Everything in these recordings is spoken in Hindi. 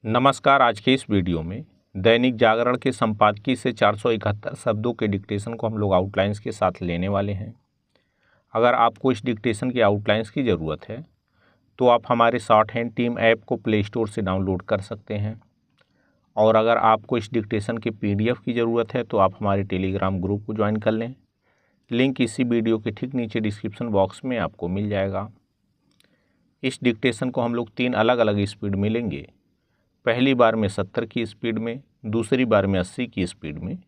नमस्कार। आज के इस वीडियो में दैनिक जागरण के संपादकीय से 471 शब्दों के डिक्टेशन को हम लोग आउटलाइंस के साथ लेने वाले हैं। अगर आपको इस डिक्टेशन के आउटलाइंस की ज़रूरत है तो आप हमारे शॉर्ट हैंड टीम ऐप को प्ले स्टोर से डाउनलोड कर सकते हैं, और अगर आपको इस डिक्टेशन के PDF की ज़रूरत है तो आप हमारे टेलीग्राम ग्रुप को ज्वाइन कर लें। लिंक इसी वीडियो के ठीक नीचे डिस्क्रिप्शन बॉक्स में आपको मिल जाएगा। इस डिक्टेशन को हम लोग 3 अलग अलग स्पीड में लेंगे। पहली बार में 70 की स्पीड में, दूसरी बार में 80 की स्पीड में,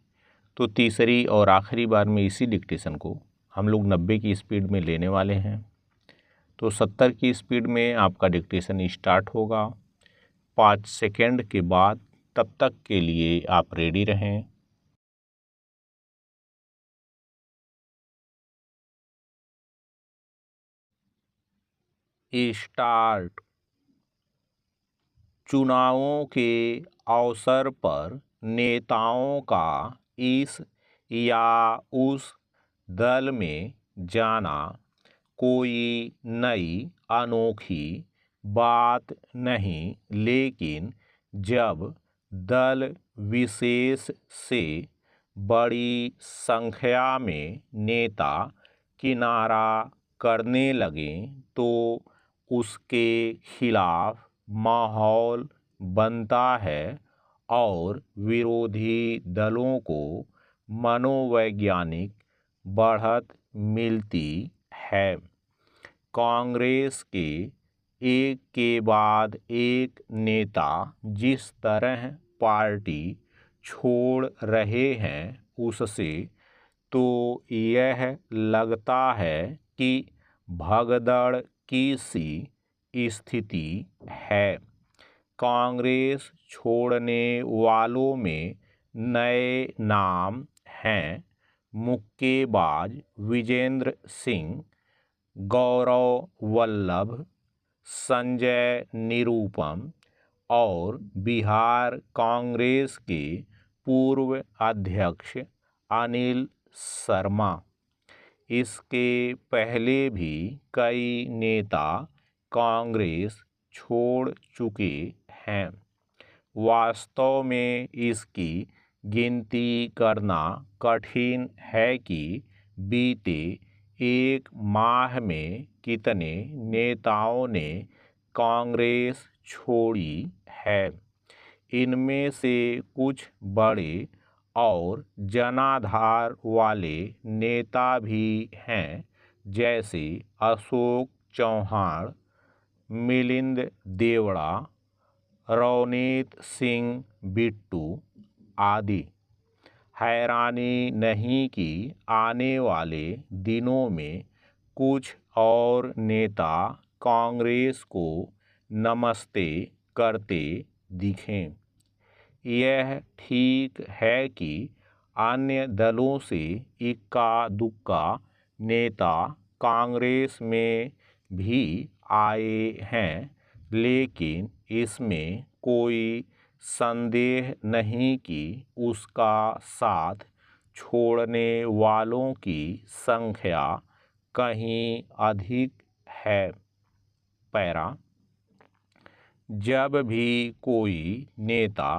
तो तीसरी और आखिरी बार में इसी डिक्टेशन को हम लोग 90 की स्पीड में लेने वाले हैं। तो 70 की स्पीड में आपका डिक्टेशन स्टार्ट होगा 5 सेकेंड के बाद। तब तक के लिए आप रेडी रहें। स्टार्ट। चुनावों के अवसर पर नेताओं का इस या उस दल में जाना कोई नई अनोखी बात नहीं, लेकिन जब दल विशेष से बड़ी संख्या में नेता किनारा करने लगें तो उसके खिलाफ माहौल बनता है और विरोधी दलों को मनोवैज्ञानिक बढ़त मिलती है। कांग्रेस के एक के बाद एक नेता जिस तरह पार्टी छोड़ रहे हैं उससे तो यह लगता है कि भगदड़ की सी स्थिति है। कांग्रेस छोड़ने वालों में नए नाम हैं मुक्केबाज विजेंद्र सिंह, गौरव वल्लभ, संजय निरुपम और बिहार कांग्रेस के पूर्व अध्यक्ष अनिल शर्मा। इसके पहले भी कई नेता कांग्रेस छोड़ चुके हैं। वास्तव में इसकी गिनती करना कठिन है कि बीते एक माह में कितने नेताओं ने कांग्रेस छोड़ी है। इनमें से कुछ बड़े और जनाधार वाले नेता भी हैं, जैसे अशोक चौहान, मिलिंद देवड़ा, रवनीत सिंह बिट्टू आदि। हैरानी नहीं कि आने वाले दिनों में कुछ और नेता कांग्रेस को नमस्ते करते दिखें। यह ठीक है कि अन्य दलों से इक्का दुक्का नेता कांग्रेस में भी आए हैं, लेकिन इसमें कोई संदेह नहीं कि उसका साथ छोड़ने वालों की संख्या कहीं अधिक है। पैरा। जब भी कोई नेता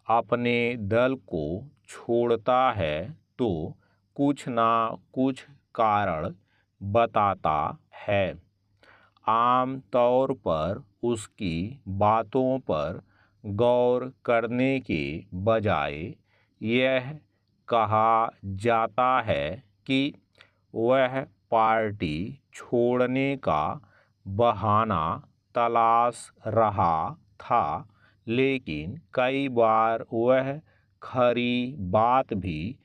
अपने दल को छोड़ता है तो कुछ ना कुछ कारण बताता है। आम तौर पर उसकी बातों पर गौर करने के बजाय यह कहा जाता है कि वह पार्टी छोड़ने का बहाना तलाश रहा था, लेकिन कई बार वह खरी बात भी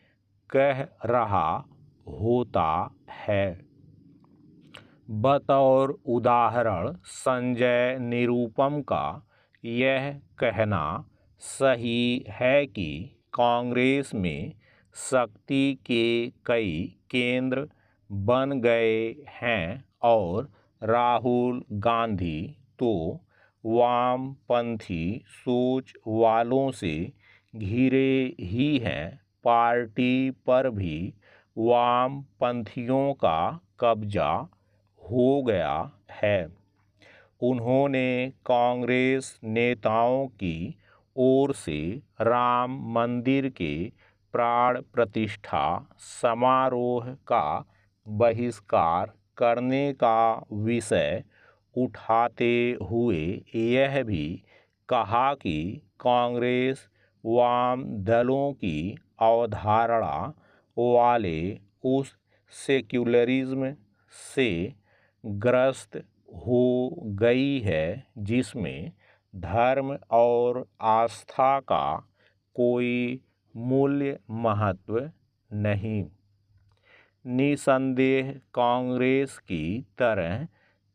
कह रहा होता है। बतौर उदाहरण, संजय निरुपम का यह कहना सही है कि कांग्रेस में शक्ति के कई केंद्र बन गए हैं और राहुल गांधी तो वामपंथी सोच वालों से घिरे ही हैं। पार्टी पर भी वामपंथियों का कब्जा हो गया है। उन्होंने कांग्रेस नेताओं की ओर से राम मंदिर के प्राण प्रतिष्ठा समारोह का बहिष्कार करने का विषय उठाते हुए यह भी कहा कि कांग्रेस वाम दलों की अवधारणा वाले उस सेक्युलरिज्म से ग्रस्त हो गई है जिसमें धर्म और आस्था का कोई मूल्य महत्व नहीं। निसंदेह कांग्रेस की तरह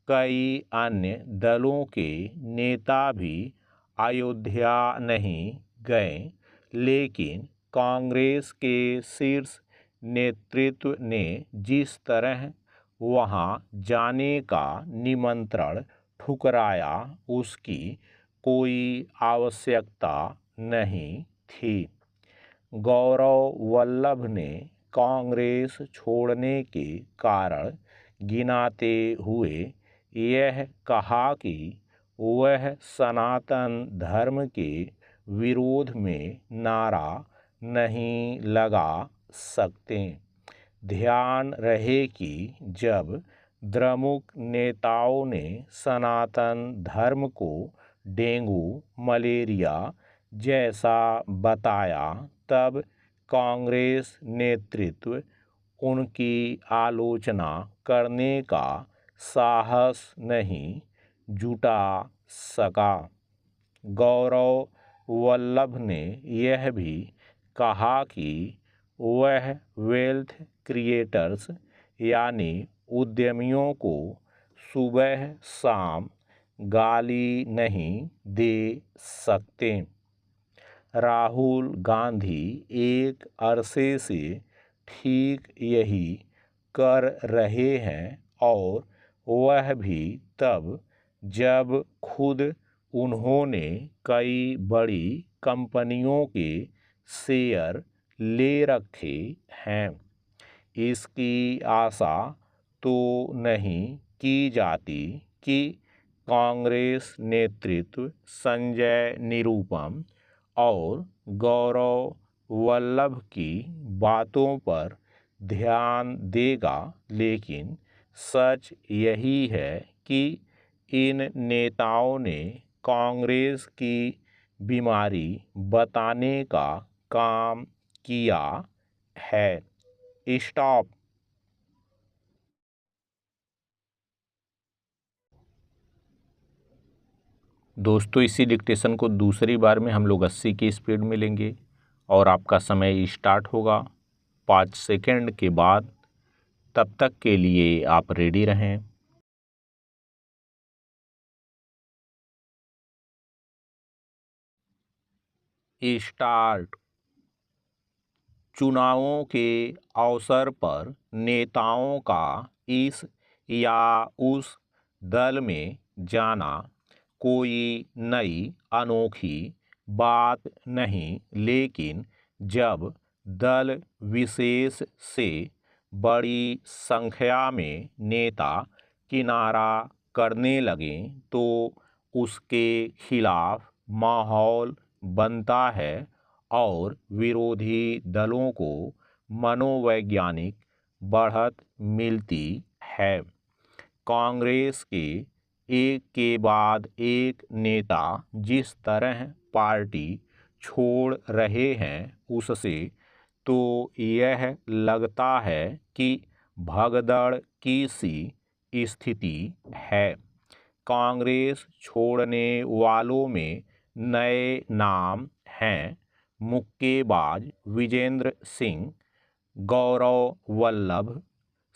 कई अन्य दलों के नेता भी अयोध्या नहीं गए, लेकिन कांग्रेस के शीर्ष नेतृत्व ने जिस तरह वहां जाने का निमंत्रण ठुकराया उसकी कोई आवश्यकता नहीं थी। गौरव वल्लभ ने कांग्रेस छोड़ने के कारण गिनाते हुए यह कहा कि वह सनातन धर्म के विरोध में नारा नहीं लगा सकते। ध्यान रहे कि जब द्रमुक नेताओं ने सनातन धर्म को डेंगू मलेरिया जैसा बताया तब कांग्रेस नेतृत्व उनकी आलोचना करने का साहस नहीं जुटा सका। गौरव वल्लभ ने यह भी कहा कि वह वेल्थ क्रिएटर्स यानी उद्यमियों को सुबह शाम गाली नहीं दे सकते। राहुल गांधी एक अरसे से ठीक यही कर रहे हैं और वह भी तब जब खुद उन्होंने कई बड़ी कंपनियों के शेयर ले रखे हैं। इसकी आशा तो नहीं की जाती कि कांग्रेस नेतृत्व संजय निरुपम और गौरव वल्लभ की बातों पर ध्यान देगा, लेकिन सच यही है कि इन नेताओं ने कांग्रेस की बीमारी बताने का काम किया है। स्टॉप। दोस्तों, इसी डिक्टेशन को दूसरी बार में हम लोग 80 की स्पीड में लेंगे और आपका समय स्टार्ट होगा 5 सेकंड के बाद। तब तक के लिए आप रेडी रहें। स्टार्ट। चुनावों के अवसर पर नेताओं का इस या उस दल में जाना कोई नई अनोखी बात नहीं, लेकिन जब दल विशेष से बड़ी संख्या में नेता किनारा करने लगें तो उसके खिलाफ माहौल बनता है और विरोधी दलों को मनोवैज्ञानिक बढ़त मिलती है। कांग्रेस के एक के बाद एक नेता जिस तरह पार्टी छोड़ रहे हैं उससे तो यह लगता है कि भगदड़ की सी स्थिति है। कांग्रेस छोड़ने वालों में नए नाम हैं मुक्केबाज विजेंद्र सिंह, गौरव वल्लभ,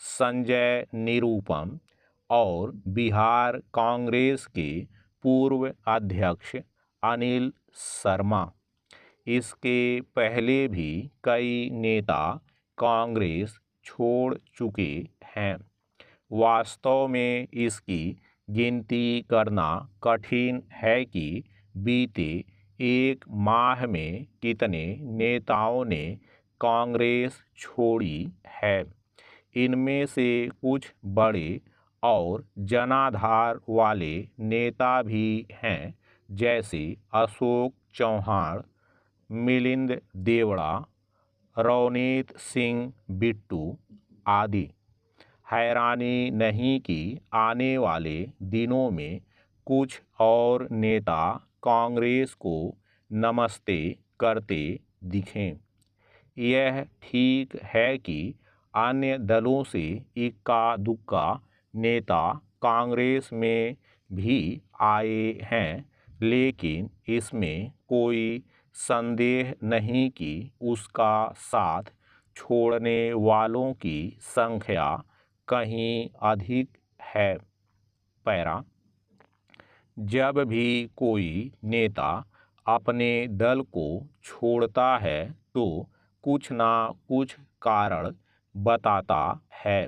संजय निरुपम और बिहार कांग्रेस के पूर्व अध्यक्ष अनिल शर्मा। इसके पहले भी कई नेता कांग्रेस छोड़ चुके हैं। वास्तव में इसकी गिनती करना कठिन है कि बीते एक माह में कितने नेताओं ने कांग्रेस छोड़ी है। इनमें से कुछ बड़े और जनाधार वाले नेता भी हैं, जैसे अशोक चौहान, मिलिंद देवड़ा, रवनीत सिंह बिट्टू आदि। हैरानी नहीं कि आने वाले दिनों में कुछ और नेता कांग्रेस को नमस्ते करते दिखें। यह ठीक है कि अन्य दलों से इक्का दुक्का नेता कांग्रेस में भी आए हैं, लेकिन इसमें कोई संदेह नहीं कि उसका साथ छोड़ने वालों की संख्या कहीं अधिक है। पैरा, जब भी कोई नेता अपने दल को छोड़ता है तो कुछ ना कुछ कारण बताता है।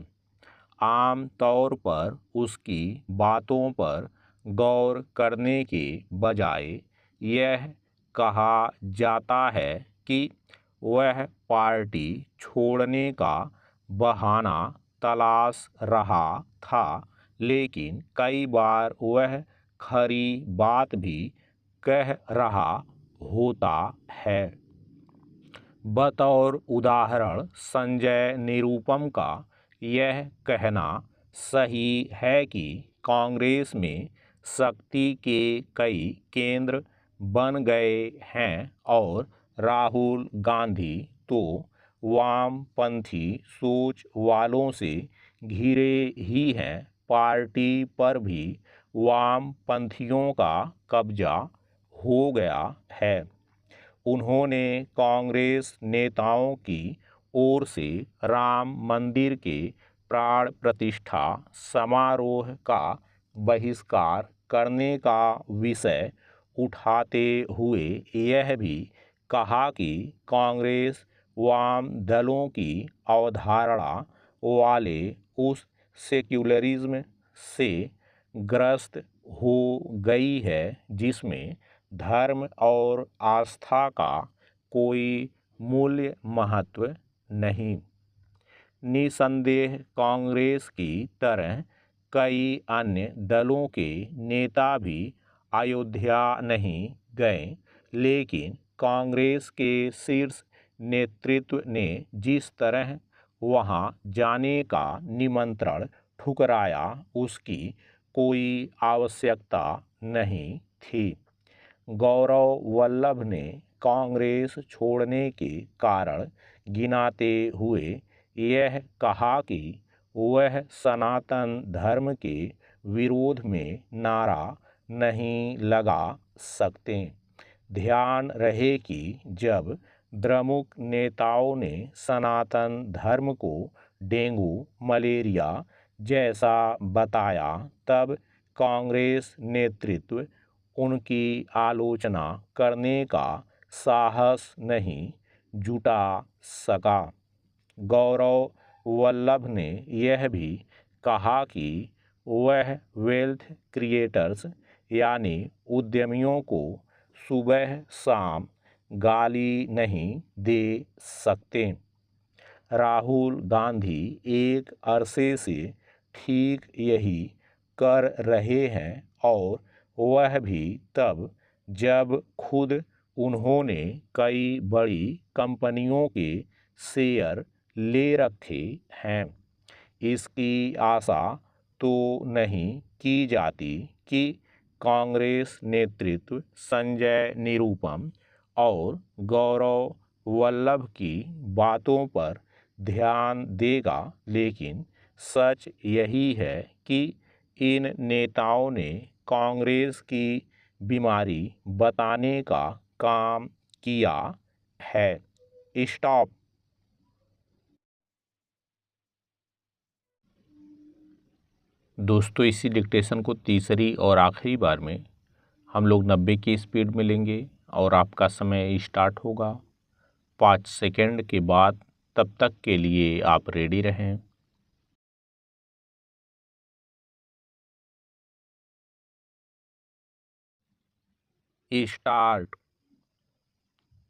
आम तौर पर उसकी बातों पर गौर करने के बजाय यह कहा जाता है कि वह पार्टी छोड़ने का बहाना तलाश रहा था, लेकिन कई बार वह खरी बात भी कह रहा होता है। बतौर उदाहरण, संजय निरुपम का यह कहना सही है कि कांग्रेस में शक्ति के कई केंद्र बन गए हैं और राहुल गांधी तो वामपंथी सोच वालों से घिरे ही हैं। पार्टी पर भी वामपंथियों का कब्जा हो गया है। उन्होंने कांग्रेस नेताओं की ओर से राम मंदिर के प्राण प्रतिष्ठा समारोह का बहिष्कार करने का विषय उठाते हुए यह भी कहा कि कांग्रेस वाम दलों की अवधारणा वाले उस सेक्युलरिज्म से ग्रस्त हो गई है जिसमें धर्म और आस्था का कोई मूल्य महत्व नहीं। निसंदेह कांग्रेस की तरह कई अन्य दलों के नेता भी अयोध्या नहीं गए, लेकिन कांग्रेस के शीर्ष नेतृत्व ने जिस तरह वहां जाने का निमंत्रण ठुकराया, उसकी कोई आवश्यकता नहीं थी। गौरव वल्लभ ने कांग्रेस छोड़ने के कारण गिनाते हुए यह कहा कि वह सनातन धर्म के विरोध में नारा नहीं लगा सकते। ध्यान रहे कि जब द्रमुक नेताओं ने सनातन धर्म को डेंगू मलेरिया जैसा बताया, तब कांग्रेस नेतृत्व उनकी आलोचना करने का साहस नहीं जुटा सका। गौरव वल्लभ ने यह भी कहा कि वह वेल्थ क्रिएटर्स यानी उद्यमियों को सुबह शाम गाली नहीं दे सकते। राहुल गांधी एक अरसे से ठीक यही कर रहे हैं और वह भी तब जब खुद उन्होंने कई बड़ी कंपनियों के शेयर ले रखे हैं। इसकी आशा तो नहीं की जाती कि कांग्रेस नेतृत्व संजय निरुपम और गौरव वल्लभ की बातों पर ध्यान देगा, लेकिन सच यही है कि इन नेताओं ने कांग्रेस की बीमारी बताने का काम किया है। स्टॉप। दोस्तों, इसी डिक्टेशन को तीसरी और आखिरी बार में हम लोग 90 की स्पीड में लेंगे और आपका समय स्टार्ट होगा 5 सेकंड के बाद। तब तक के लिए आप रेडी रहें। स्टार्ट।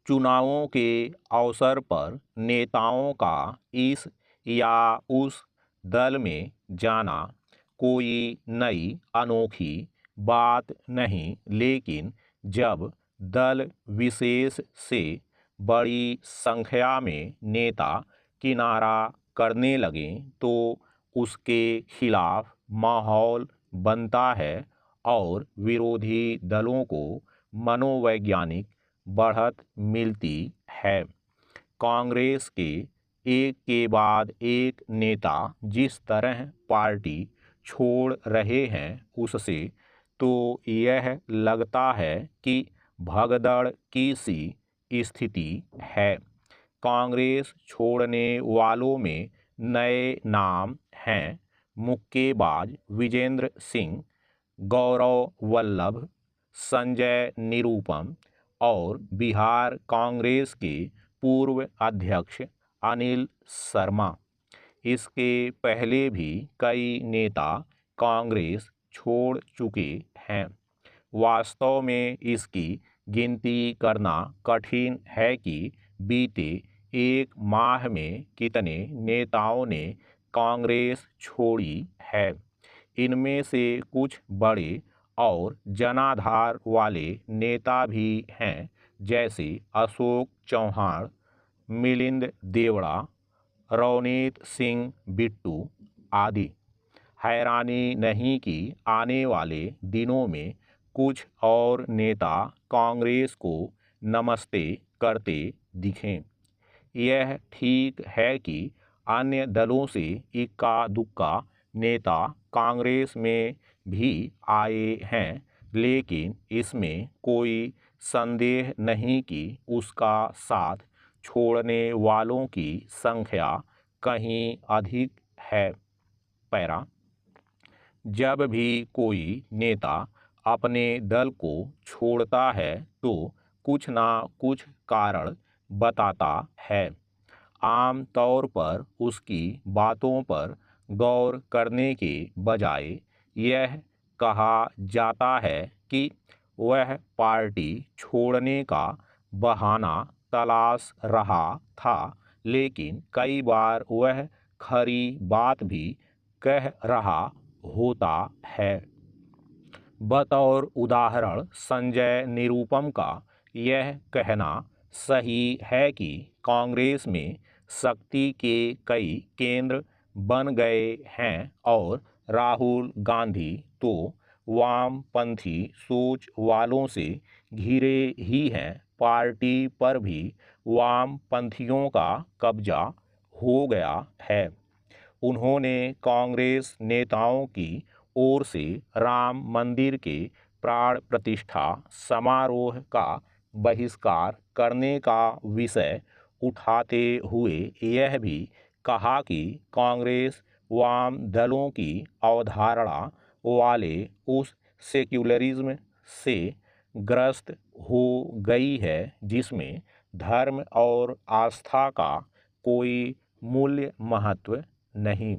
चुनावों के अवसर पर नेताओं का इस या उस दल में जाना कोई नई अनोखी बात नहीं, लेकिन जब दल विशेष से बड़ी संख्या में नेता किनारा करने लगें तो उसके खिलाफ माहौल बनता है और विरोधी दलों को मनोवैज्ञानिक बढ़त मिलती है। कांग्रेस के एक के बाद एक नेता जिस तरह पार्टी छोड़ रहे हैं उससे तो यह लगता है कि भगदड़ की सी स्थिति है। कांग्रेस छोड़ने वालों में नए नाम हैं मुक्केबाज विजेंद्र सिंह, गौरव वल्लभ, संजय निरुपम और बिहार कांग्रेस के पूर्व अध्यक्ष अनिल शर्मा। इसके पहले भी कई नेता कांग्रेस छोड़ चुके हैं। वास्तव में इसकी गिनती करना कठिन है कि बीते एक माह में कितने नेताओं ने कांग्रेस छोड़ी है। इनमें से कुछ बड़े और जनाधार वाले नेता भी हैं, जैसे अशोक चौहान, मिलिंद देवड़ा, रवनीत सिंह बिट्टू आदि। हैरानी नहीं कि आने वाले दिनों में कुछ और नेता कांग्रेस को नमस्ते करते दिखें। यह ठीक है कि अन्य दलों से इक्का दुक्का नेता कांग्रेस में भी आए हैं, लेकिन इसमें कोई संदेह नहीं कि उसका साथ छोड़ने वालों की संख्या कहीं अधिक है। पैरा, जब भी कोई नेता अपने दल को छोड़ता है तो कुछ ना कुछ कारण बताता है। आम तौर पर उसकी बातों पर गौर करने के बजाय यह कहा जाता है कि वह पार्टी छोड़ने का बहाना तलाश रहा था, लेकिन कई बार वह खरी बात भी कह रहा होता है। बतौर उदाहरण संजय निरुपम का यह कहना सही है कि कांग्रेस में शक्ति के कई केंद्र बन गए हैं और राहुल गांधी तो वामपंथी सोच वालों से घिरे ही हैं। पार्टी पर भी वामपंथियों का कब्जा हो गया है। उन्होंने कांग्रेस नेताओं की ओर से राम मंदिर के प्राण प्रतिष्ठा समारोह का बहिष्कार करने का विषय उठाते हुए यह भी कहा कि कांग्रेस वाम दलों की अवधारणा वाले उस सेक्युलरिज्म से ग्रस्त हो गई है जिसमें धर्म और आस्था का कोई मूल्य महत्व नहीं।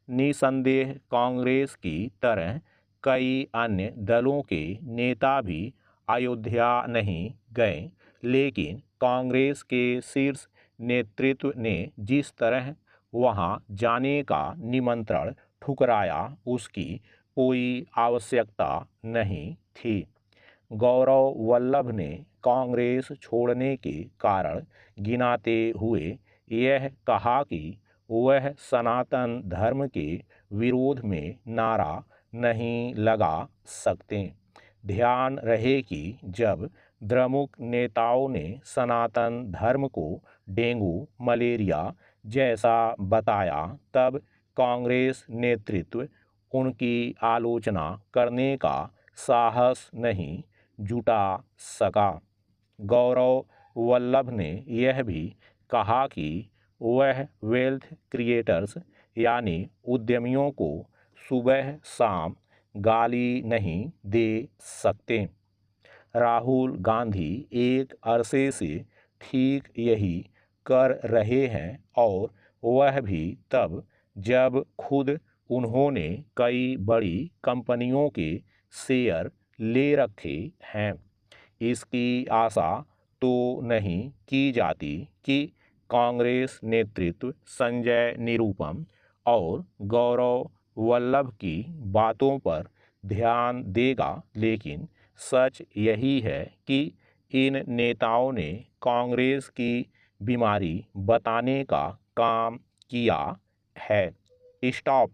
निसंदेह कांग्रेस की तरह कई अन्य दलों के नेता भी अयोध्या नहीं गए, लेकिन कांग्रेस के शीर्ष नेतृत्व ने जिस तरह वहां जाने का निमंत्रण ठुकराया उसकी कोई आवश्यकता नहीं थी। गौरव वल्लभ ने कांग्रेस छोड़ने के कारण गिनाते हुए यह कहा कि वह सनातन धर्म के विरोध में नारा नहीं लगा सकते। ध्यान रहे कि जब द्रमुक नेताओं ने सनातन धर्म को डेंगू मलेरिया जैसा बताया तब कांग्रेस नेतृत्व उनकी आलोचना करने का साहस नहीं जुटा सका। गौरव वल्लभ ने यह भी कहा कि वह वेल्थ क्रिएटर्स यानी उद्यमियों को सुबह शाम गाली नहीं दे सकते। राहुल गांधी एक अरसे से ठीक यही कर रहे हैं और वह भी तब जब खुद उन्होंने कई बड़ी कंपनियों के शेयर ले रखे हैं। इसकी आशा तो नहीं की जाती कि कांग्रेस नेतृत्व संजय निरुपम और गौरव वल्लभ की बातों पर ध्यान देगा, लेकिन सच यही है कि इन नेताओं ने कांग्रेस की बीमारी बताने का काम किया है। स्टॉप।